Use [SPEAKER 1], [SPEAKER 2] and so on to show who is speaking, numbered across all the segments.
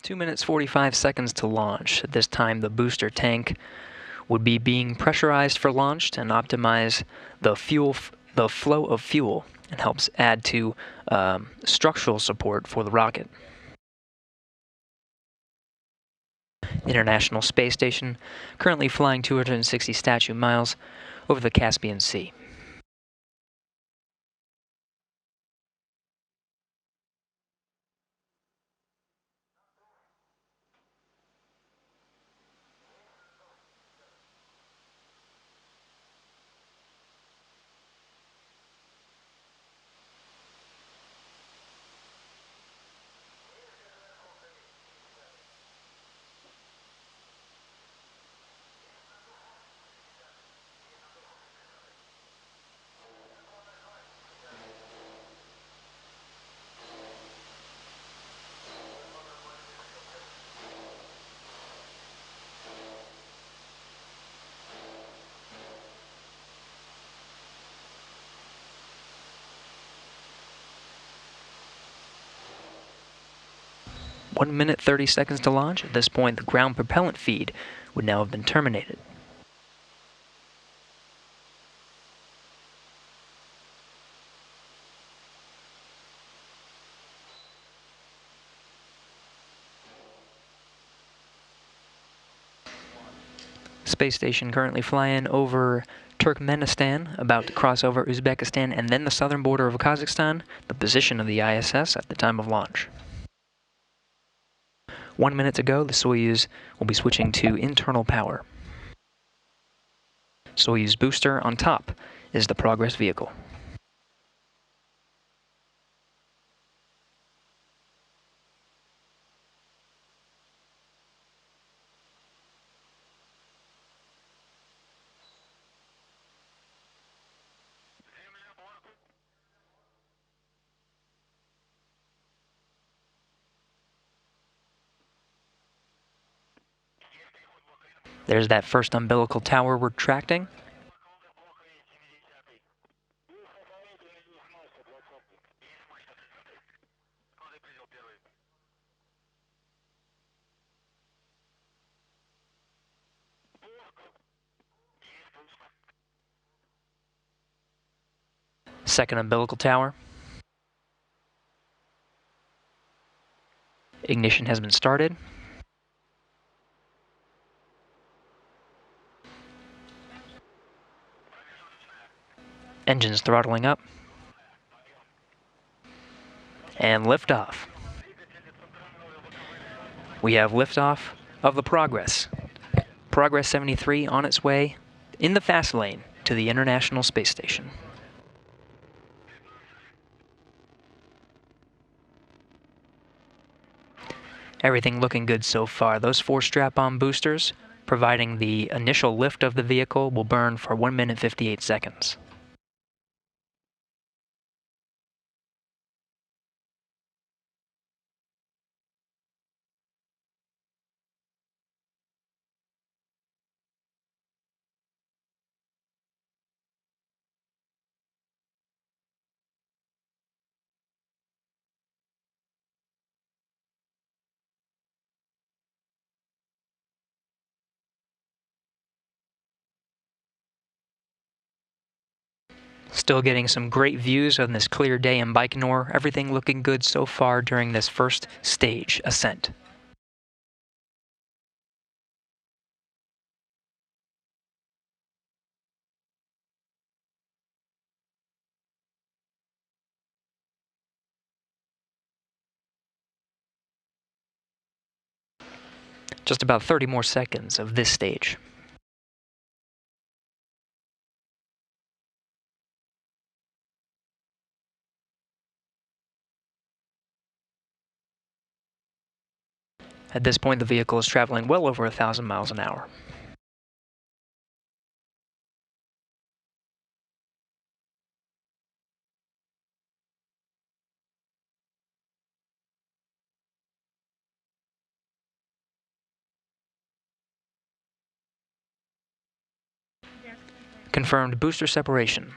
[SPEAKER 1] 2 minutes 45 seconds to launch. At this time, the booster tank would be being pressurized for launch and optimize the flow of fuel, and helps add to structural support for the rocket. International Space Station, currently flying 260 statute miles over the Caspian Sea. One minute 30 seconds to launch. At this point, the ground propellant feed would now have been terminated. Space station currently flying over Turkmenistan, about to cross over Uzbekistan and then the southern border of Kazakhstan, the position of the ISS at the time of launch. 1 minute to go, the Soyuz will be switching to internal power. Soyuz booster on top is the Progress vehicle. There's that first umbilical tower retracting. Second umbilical tower. Ignition has been started. Engines throttling up. And liftoff. We have liftoff of the Progress. Progress 73 on its way in the fast lane to the International Space Station. Everything looking good so far. Those 4 strap-on boosters, providing the initial lift of the vehicle, will burn for 1 minute 58 seconds. Still getting some great views on this clear day in Baikonur. Everything looking good so far during this first stage ascent. Just about 30 more seconds of this stage. At this point, the vehicle is traveling well over 1,000 miles an hour. Confirmed booster separation.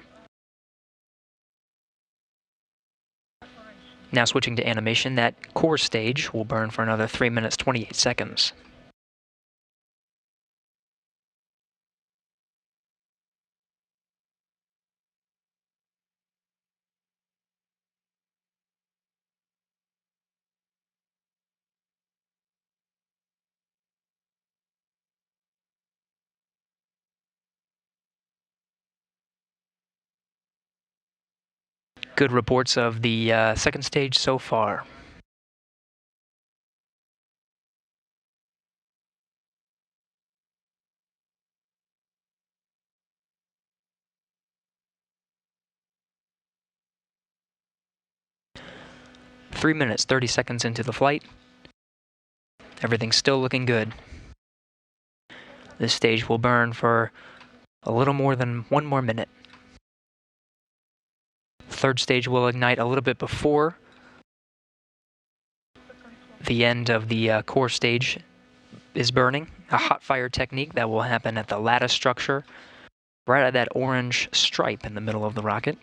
[SPEAKER 1] Now switching to animation, that core stage will burn for another 3 minutes 28 seconds. Good reports of the second stage so far. Three minutes, 30 seconds into the flight. Everything's still looking good. This stage will burn for a little more than 1 more minute. Third stage will ignite a little bit before the end of the core stage is burning. A hot fire technique that will happen at the lattice structure, right at that orange stripe in the middle of the rocket.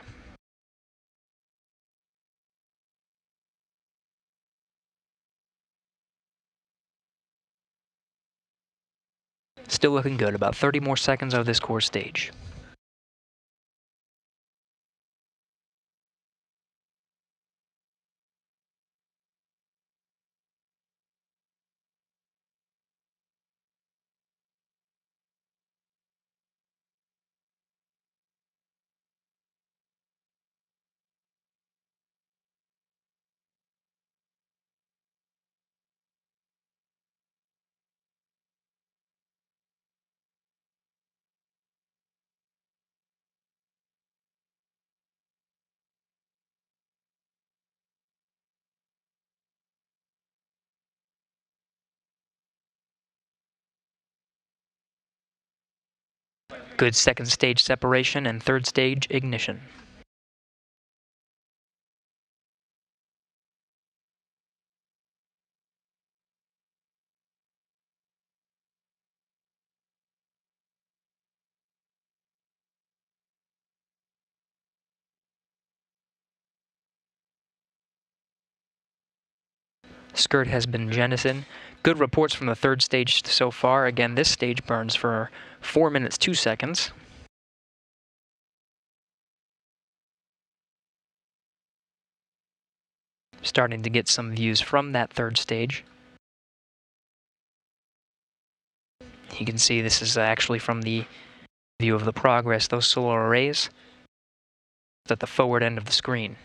[SPEAKER 1] Still looking good, about 30 more seconds of this core stage. Good second stage separation and third stage ignition. Skirt has been jettisoned. Good reports from the third stage so far. Again, this stage burns for 4 minutes 2 seconds. Starting to get some views from that third stage. You can see this is actually from the view of the progress, those solar arrays at the forward end of the screen.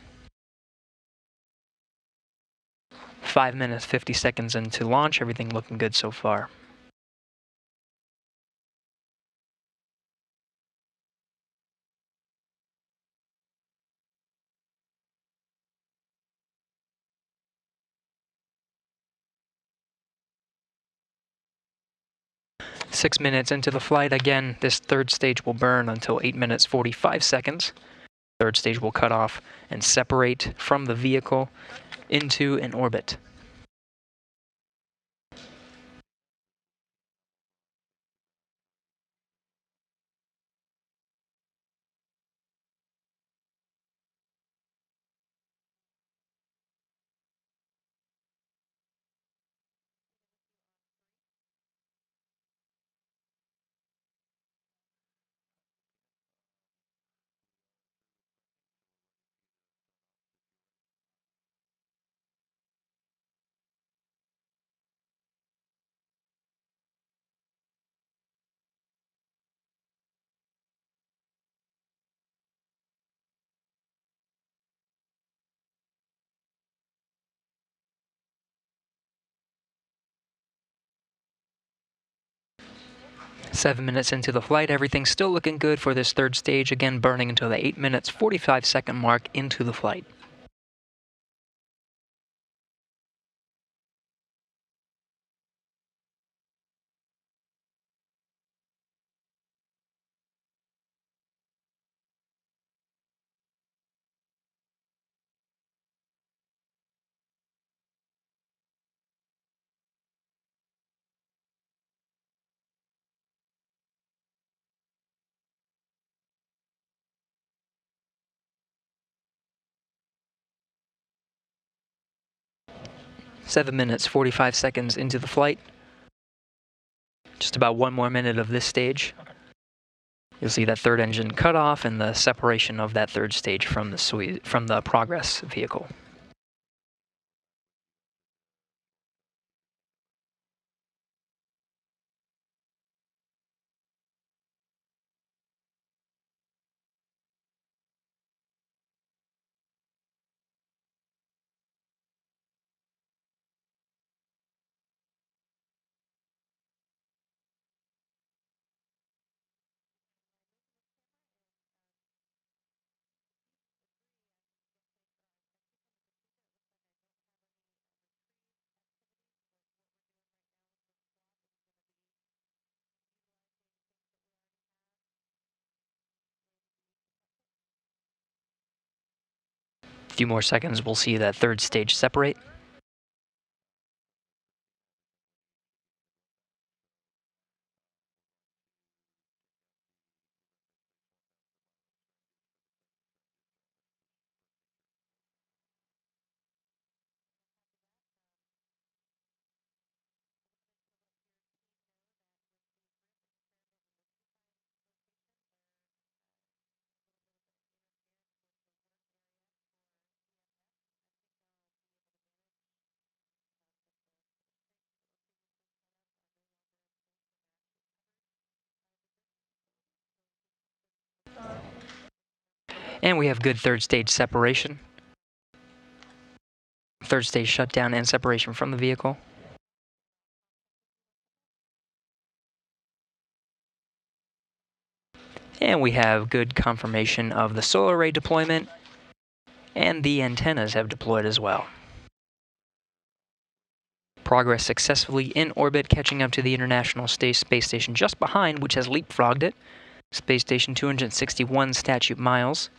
[SPEAKER 1] 5 minutes 50 seconds into launch, everything looking good so far. Six minutes into the flight, again, this third stage will burn until 8 minutes 45 seconds. Third stage will cut off and separate from the vehicle into an orbit. Seven minutes into the flight, everything's still looking good for this third stage, again burning until the 8 minutes 45 second mark into the flight. 7 minutes 45 seconds into the flight. Just about 1 more minute of this stage. You'll see that third engine cut off and the separation of that third stage from the Progress vehicle. A few more seconds, we'll see that third stage separate. And we have good third stage separation. Third stage shutdown and separation from the vehicle. And we have good confirmation of the solar array deployment, and the antennas have deployed as well. Progress successfully in orbit, catching up to the International Space Station just behind, which has leapfrogged it. Space Station 261 statute miles.